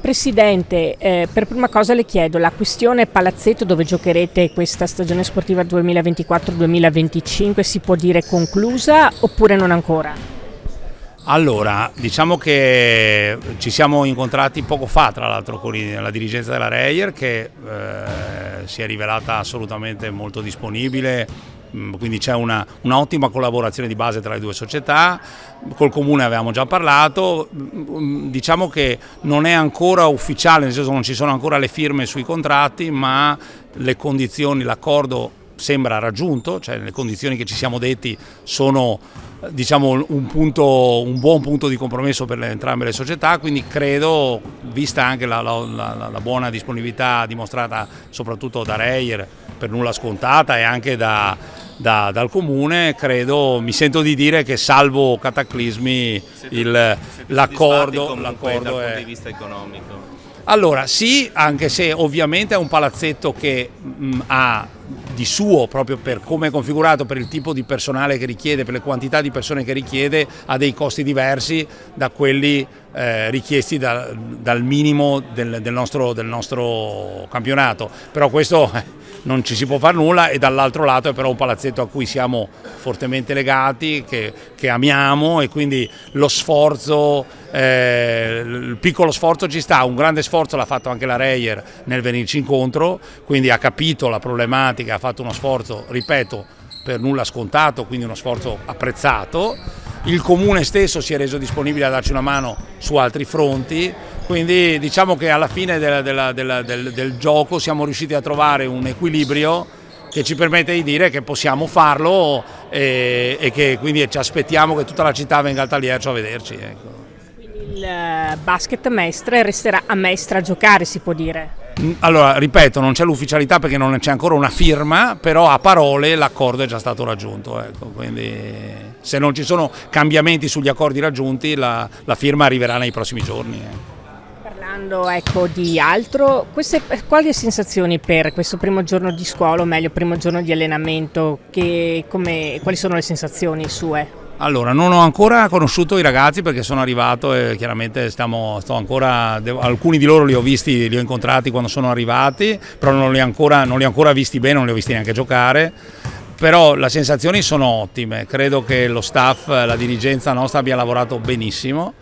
Presidente, per prima cosa le chiedo, la questione palazzetto dove giocherete questa stagione sportiva 2024-2025 si può dire conclusa oppure non ancora? Allora, diciamo che ci siamo incontrati poco fa, tra l'altro, con la dirigenza della Reyer, che si è rivelata assolutamente molto disponibile. Quindi c'è un'ottima collaborazione di base tra le due società. Col comune avevamo già parlato, diciamo che non è ancora ufficiale, nel senso non ci sono ancora le firme sui contratti, ma le condizioni, l'accordo sembra raggiunto, cioè le condizioni che ci siamo detti sono, diciamo, un buon punto di compromesso per entrambe le società, quindi credo, vista anche la buona disponibilità dimostrata soprattutto da Reyer, per nulla scontata, e anche dal comune, credo, mi sento di dire che salvo cataclismi l'accordo dal punto è... di vista economico. Allora sì, anche se ovviamente è un palazzetto che ha di suo, proprio per come è configurato, per il tipo di personale che richiede, per le quantità di persone che richiede, ha dei costi diversi da quelli richiesti dal minimo del nostro campionato, però questo non ci si può fare nulla, e dall'altro lato è però un palazzetto a cui siamo fortemente legati, che amiamo, e quindi lo sforzo, il piccolo sforzo ci sta. Un grande sforzo l'ha fatto anche la Reyer nel venirci incontro, quindi ha capito la problematica, ha fatto uno sforzo, ripeto, per nulla scontato, quindi uno sforzo apprezzato. Il comune stesso si è reso disponibile a darci una mano su altri fronti, quindi diciamo che alla fine del gioco siamo riusciti a trovare un equilibrio che ci permette di dire che possiamo farlo, e che quindi ci aspettiamo che tutta la città venga al Taliercio a vederci, ecco. Il basket Mestre resterà a Mestre a giocare, si può dire? Allora, ripeto, non c'è l'ufficialità perché non c'è ancora una firma, però a parole l'accordo è già stato raggiunto, ecco. Quindi se non ci sono cambiamenti sugli accordi raggiunti, la firma arriverà nei prossimi giorni, ecco. Parlando di altro, quali sensazioni per questo primo giorno di scuola, o meglio primo giorno di allenamento, quali sono le sensazioni sue? Allora, non ho ancora conosciuto i ragazzi perché sono arrivato e chiaramente alcuni di loro li ho incontrati quando sono arrivati, però non li ho ancora visti bene, non li ho visti neanche giocare. Però le sensazioni sono ottime, credo che lo staff, la dirigenza nostra abbia lavorato benissimo,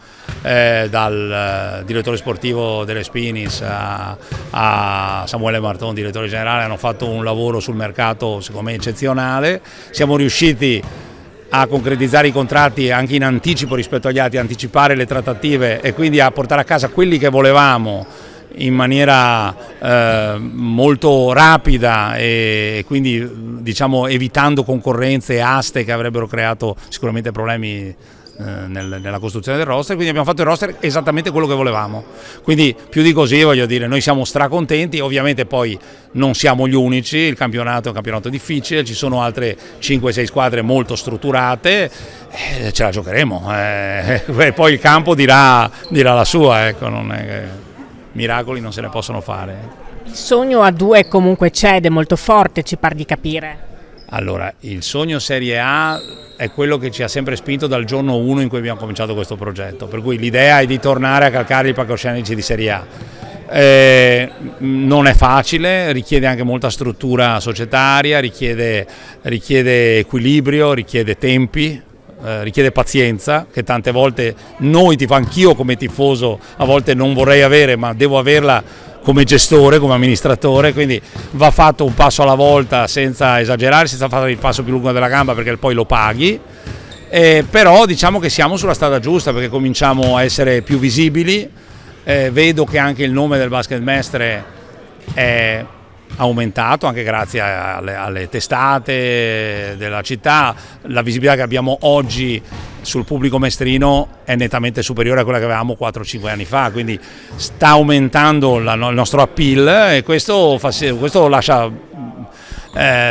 dal direttore sportivo delle Spinis a Samuele Marton, direttore generale, hanno fatto un lavoro sul mercato secondo me eccezionale. Siamo riusciti a concretizzare i contratti anche in anticipo rispetto agli altri, anticipare le trattative e quindi a portare a casa quelli che volevamo in maniera molto rapida, e quindi diciamo evitando concorrenze e aste che avrebbero creato sicuramente problemi nella costruzione del roster. Quindi abbiamo fatto il roster esattamente quello che volevamo, quindi più di così, voglio dire, noi siamo stracontenti. Ovviamente poi non siamo gli unici, il campionato è un campionato difficile, ci sono altre 5-6 squadre molto strutturate, ce la giocheremo, poi il campo dirà la sua, ecco, non è che miracoli non se ne possono fare. Il sogno a due comunque c'è ed è molto forte, ci par di capire. Allora, il sogno Serie A è quello che ci ha sempre spinto dal giorno 1 in cui abbiamo cominciato questo progetto, per cui l'idea è di tornare a calcare i palcoscenici di Serie A. Non è facile, richiede anche molta struttura societaria, richiede equilibrio, richiede tempi, richiede pazienza, che tante volte anch'io come tifoso a volte non vorrei avere, ma devo averla come gestore, come amministratore, quindi va fatto un passo alla volta senza esagerare, senza fare il passo più lungo della gamba perché poi lo paghi, però diciamo che siamo sulla strada giusta perché cominciamo a essere più visibili, vedo che anche il nome del Basket Mestre è aumentato anche grazie alle testate della città. La visibilità che abbiamo oggi sul pubblico mestrino è nettamente superiore a quella che avevamo 4-5 anni fa, quindi sta aumentando il nostro appeal, e questo lascia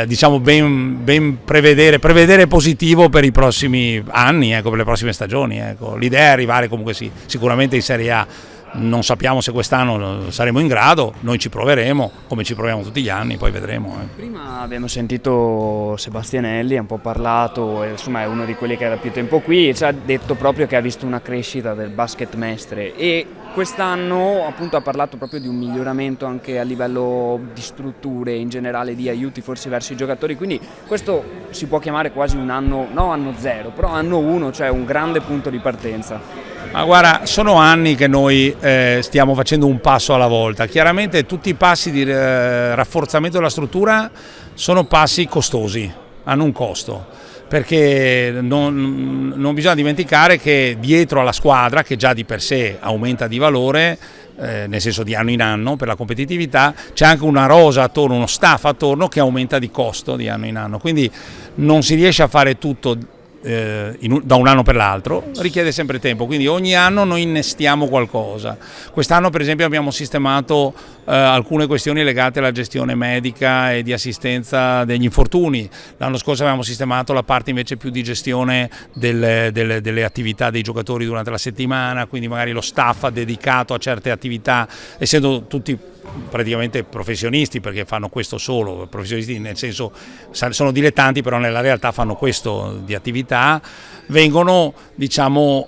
diciamo ben prevedere positivo per i prossimi anni, ecco, per le prossime stagioni, ecco. L'idea è arrivare comunque sicuramente in Serie A non sappiamo se quest'anno saremo in grado, noi ci proveremo come ci proviamo tutti gli anni, poi vedremo. Prima abbiamo sentito Sebastianelli, ha un po' parlato, insomma è uno di quelli che è da più tempo qui e ci ha detto proprio che ha visto una crescita del basket Mestre e quest'anno appunto ha parlato proprio di un miglioramento anche a livello di strutture, in generale di aiuti forse verso i giocatori, quindi questo si può chiamare quasi un anno, no anno zero, però anno uno, cioè un grande punto di partenza. Ma guarda, sono anni che noi stiamo facendo un passo alla volta. Chiaramente tutti i passi di rafforzamento della struttura sono passi costosi, hanno un costo, perché non bisogna dimenticare che dietro alla squadra, che già di per sé aumenta di valore, nel senso di anno in anno per la competitività, c'è anche una rosa attorno, uno staff attorno che aumenta di costo di anno in anno, quindi non si riesce a fare tutto da un anno per l'altro, richiede sempre tempo, quindi ogni anno noi innestiamo qualcosa. Quest'anno per esempio abbiamo sistemato alcune questioni legate alla gestione medica e di assistenza degli infortuni, l'anno scorso avevamo sistemato la parte invece più di gestione delle attività dei giocatori durante la settimana, quindi magari lo staff dedicato a certe attività, essendo tutti praticamente professionisti, perché fanno questo solo, professionisti nel senso sono dilettanti però nella realtà fanno questo di attività, vengono devono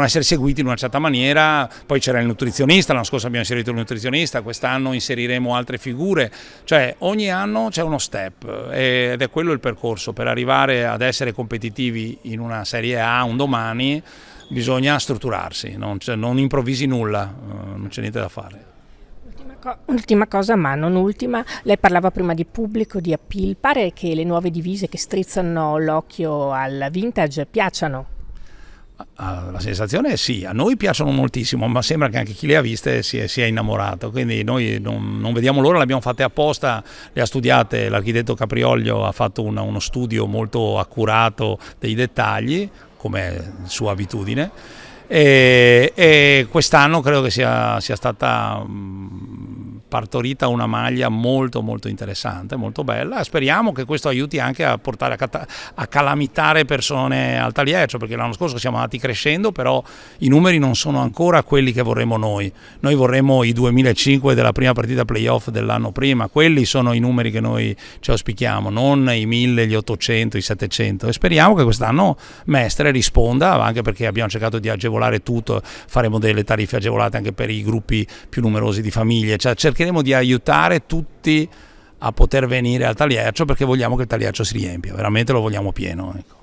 essere seguiti in una certa maniera. Poi c'era il nutrizionista, l'anno scorso abbiamo inserito il nutrizionista, quest'anno inseriremo altre figure, cioè ogni anno c'è uno step ed è quello il percorso per arrivare ad essere competitivi in una Serie A un domani. Bisogna strutturarsi, non improvvisi nulla, non c'è niente da fare. Ultima cosa, ma non ultima, lei parlava prima di pubblico, di appeal, pare che le nuove divise che strizzano l'occhio al vintage piacciono? La sensazione è sì, a noi piacciono moltissimo, ma sembra che anche chi le ha viste si è innamorato, quindi noi non vediamo l'ora, le abbiamo fatte apposta, le ha studiate, l'architetto Caprioglio ha fatto uno studio molto accurato dei dettagli, come sua abitudine, e quest'anno credo che sia stata partorita una maglia molto molto interessante, molto bella. Speriamo che questo aiuti anche a portare a calamitare persone al Talieccio, perché l'anno scorso siamo andati crescendo, però i numeri non sono ancora quelli che vorremmo noi vorremmo i 2005 della prima partita playoff dell'anno prima, quelli sono i numeri che noi ci auspichiamo, non i 1000, gli 800, i 700, e speriamo che quest'anno Mestre risponda, anche perché abbiamo cercato di agevolare tutto, faremo delle tariffe agevolate anche per i gruppi più numerosi di famiglie, cioè cercheremo di aiutare tutti a poter venire al Talieccio, perché vogliamo che il Talieccio si riempia, veramente lo vogliamo pieno, ecco.